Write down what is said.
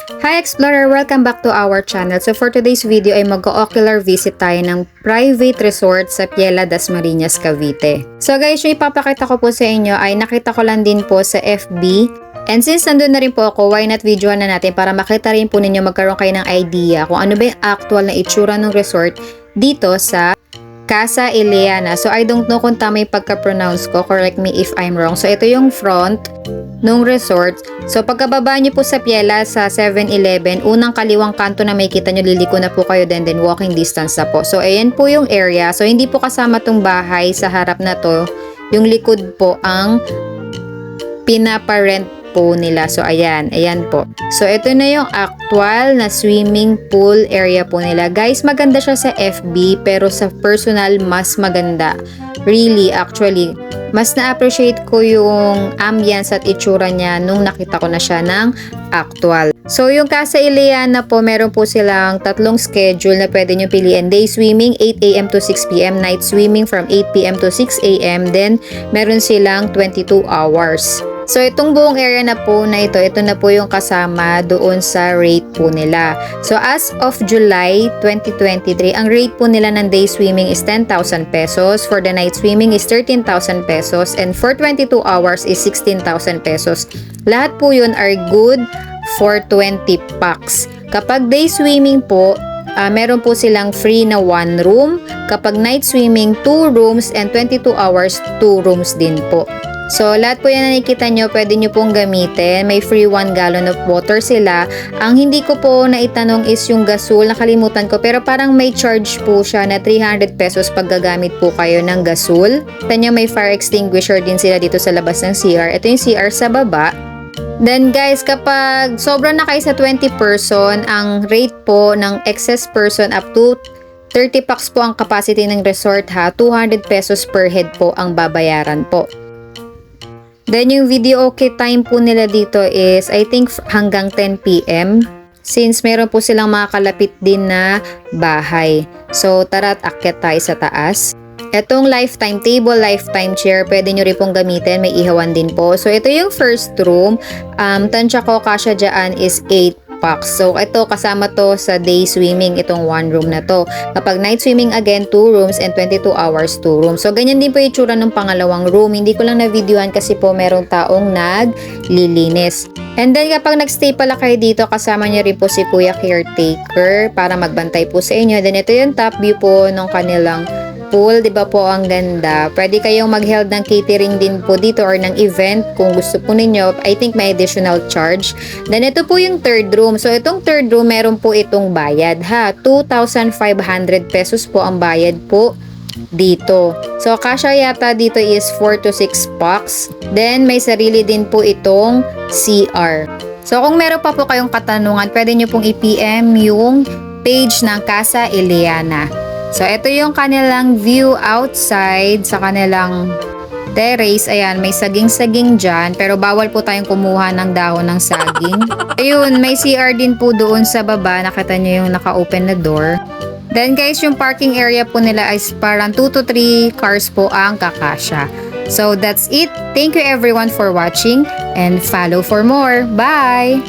Hi Explorer! Welcome back to our channel. So for today's video ay mag-ocular visit tayo ng private resort sa Piela das Marinas, Cavite. So guys, yung ipapakita ko po sa inyo ay nakita ko lang din po sa FB. And since nandun na rin po ako, why not videoan na natin para makita rin po ninyo, magkaroon kayo ng idea kung ano ba yung actual na itsura ng resort dito sa Casa Ileana. So I don't know kung tama yung pagka-pronounce ko, correct me if I'm wrong. So ito yung front nung resort. So pagkababa nyo po sa Piela sa 7-Eleven, unang kaliwang kanto na may kita nyo, liliko na po kayo then walking distance na po. So ayan po yung area. So hindi po kasama tong bahay sa harap na to. Yung likod po ang pinaparent po nila. So ayan po. So ito na yung actual na swimming pool area po nila. Guys, maganda siya sa FB pero sa personal mas maganda. Really, actually, mas na-appreciate ko yung ambience at itsura niya nung nakita ko na siya ng actual. So yung Casa Ileana po, meron po silang tatlong schedule na pwede nyo piliin. Day swimming 8 AM to 6 PM, night swimming from 8 PM to 6 AM, then meron silang 22 hours. So itong buong area na po na ito na po yung kasama doon sa rate po nila. So as of July 2023, ang rate po nila ng day swimming is 10,000 pesos, for the night swimming is 13,000 pesos, and for 22 hours is 16,000 pesos. Lahat po yun are good for 20 packs. Kapag day swimming po, meron po silang free na 1 room. Kapag night swimming, 2 rooms, and 22 hours, 2 rooms din po. So, lahat po yan na nakikita nyo, pwede nyo pong gamitin. May free 1 gallon of water sila. Ang hindi ko po naitanong is yung gasol, nakalimutan ko. Pero parang may charge po siya na 300 pesos pag gagamit po kayo ng gasol. Tanya may fire extinguisher din sila dito sa labas ng CR. Ito yung CR sa baba. Then guys, kapag sobra na kayo sa 20 person, ang rate po ng excess person up to 30 packs po ang capacity ng resort ha. 200 pesos per head po ang babayaran po. Then yung video okay time po nila dito is I think hanggang 10 PM since meron po silang mga kalapit din na bahay. So tara't akyat tayo sa taas. Etong lifetime table, lifetime chair, pwede nyo rin pong gamitin. May ihawan din po. So ito yung first room. Tansya ko kasya dyan is 8 packs. So ito kasama to sa day swimming, itong 1 room na to. Kapag night swimming again, 2 rooms, and 22 hours 2 rooms. So ganyan din po yung itsura ng pangalawang room. Hindi ko lang na-videoan kasi po merong taong naglilinis. And then kapag nagstay pala kayo dito, kasama niyo rin po si Kuya Caretaker para magbantay po sa inyo. Then ito yung top view po ng kanilang pool, di ba po ang ganda. Pwede kayong mag-held ng catering din po dito or ng event kung gusto po ninyo. I think may additional charge. Then ito po yung third room. So itong third room, meron po itong bayad ha. 2,500 pesos po ang bayad po dito. So kasya yata dito is 4 to 6 packs. Then may sarili din po itong CR. So kung meron pa po kayong katanungan, pwede nyo pong i-PM yung page ng Casa Ileana. So, ito yung kanilang view outside sa kanilang terrace. Ayan, may saging-saging dyan. Pero bawal po tayong kumuha ng dahon ng saging. Ayun, may CR din po doon sa baba. Nakita nyo yung naka-open na door. Then guys, yung parking area po nila is parang 2 to 3 cars po ang kakasya. So, that's it. Thank you everyone for watching and follow for more. Bye!